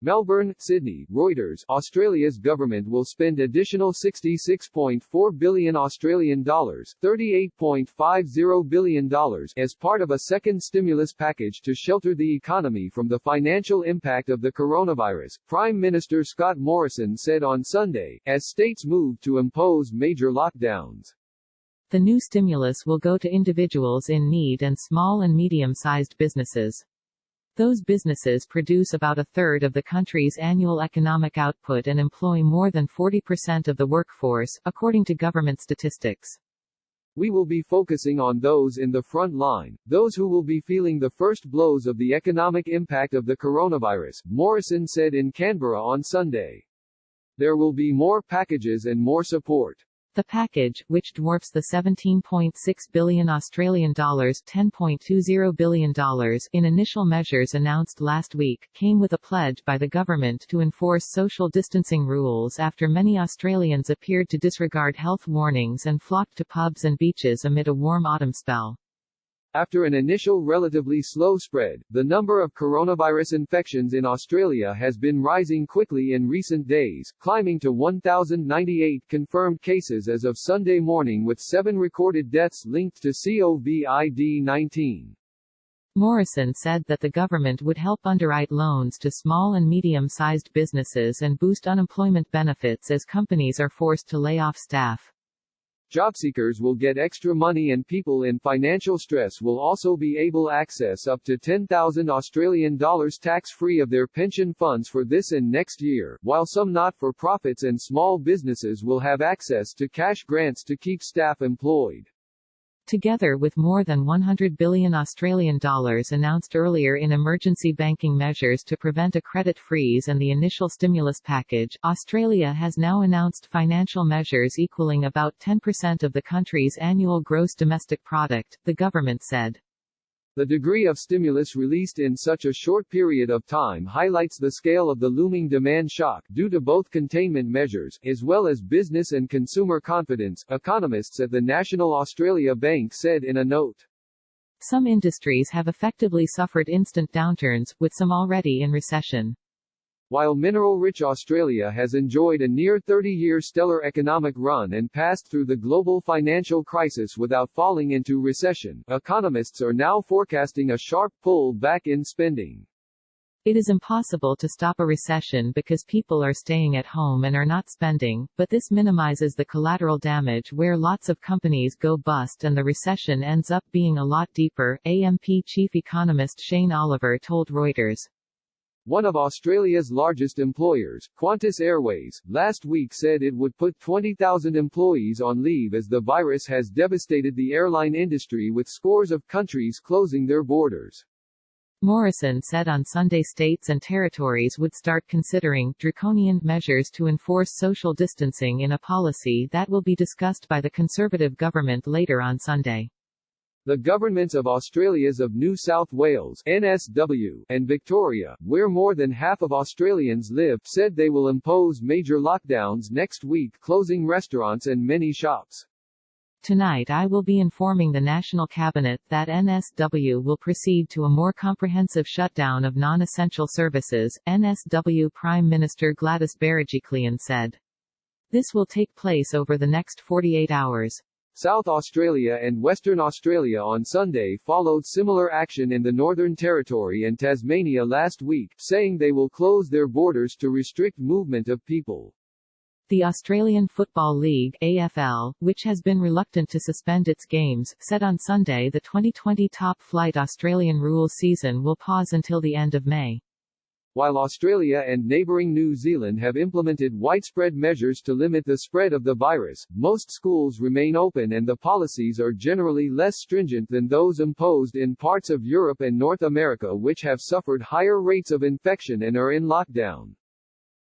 Melbourne, Sydney, Reuters. Australia's government will spend additional 66.4 billion Australian dollars, $38.50 billion as part of a second stimulus package to shelter the economy from the financial impact of the coronavirus, Prime Minister Scott Morrison said on Sunday, as states move to impose major lockdowns. The new stimulus will go to individuals in need and small and medium-sized businesses. Those businesses produce about a third of the country's annual economic output and employ more than 40% of the workforce, according to government statistics. We will be focusing on those in the front line, those who will be feeling the first blows of the economic impact of the coronavirus, Morrison said in Canberra on Sunday. There will be more packages and more support. The package, which dwarfs the $17.6 billion Australian dollars $10.20 billion in initial measures announced last week, came with a pledge by the government to enforce social distancing rules after many Australians appeared to disregard health warnings and flocked to pubs and beaches amid a warm autumn spell. After an initial relatively slow spread, the number of coronavirus infections in Australia has been rising quickly in recent days, climbing to 1,098 confirmed cases as of Sunday morning with 7 recorded deaths linked to COVID-19. Morrison said that the government would help underwrite loans to small and medium-sized businesses and boost unemployment benefits as companies are forced to lay off staff. Jobseekers will get extra money and people in financial stress will also be able to access up to $10,000 Australian dollars tax-free of their pension funds for this and next year, while some not-for-profits and small businesses will have access to cash grants to keep staff employed. Together with more than 100 billion Australian dollars announced earlier in emergency banking measures to prevent a credit freeze and the initial stimulus package, Australia has now announced financial measures equaling about 10% of the country's annual gross domestic product, the government said. The degree of stimulus released in such a short period of time highlights the scale of the looming demand shock due to both containment measures, as well as business and consumer confidence, economists at the National Australia Bank said in a note. Some industries have effectively suffered instant downturns, with some already in recession. While mineral-rich Australia has enjoyed a near 30-year stellar economic run and passed through the global financial crisis without falling into recession, economists are now forecasting a sharp pull back in spending. It is impossible to stop a recession because people are staying at home and are not spending, but this minimizes the collateral damage where lots of companies go bust and the recession ends up being a lot deeper, AMP chief economist Shane Oliver told Reuters. One of Australia's largest employers, Qantas Airways, last week said it would put 20,000 employees on leave as the virus has devastated the airline industry with scores of countries closing their borders. Morrison said on Sunday states and territories would start considering draconian measures to enforce social distancing in a policy that will be discussed by the Conservative government later on Sunday. The governments of Australia's of New South Wales (NSW) and Victoria, where more than half of Australians live, said they will impose major lockdowns next week, closing restaurants and many shops. Tonight I will be informing the National Cabinet that NSW will proceed to a more comprehensive shutdown of non-essential services, NSW Prime Minister Gladys Berejiklian said. This will take place over the next 48 hours. South Australia and Western Australia on Sunday followed similar action in the Northern Territory and Tasmania last week, saying they will close their borders to restrict movement of people. The Australian Football League (AFL), which has been reluctant to suspend its games, said on Sunday the 2020 Top Flight Australian rules season will pause until the end of May. While Australia and neighbouring New Zealand have implemented widespread measures to limit the spread of the virus, most schools remain open and the policies are generally less stringent than those imposed in parts of Europe and North America, which have suffered higher rates of infection and are in lockdown.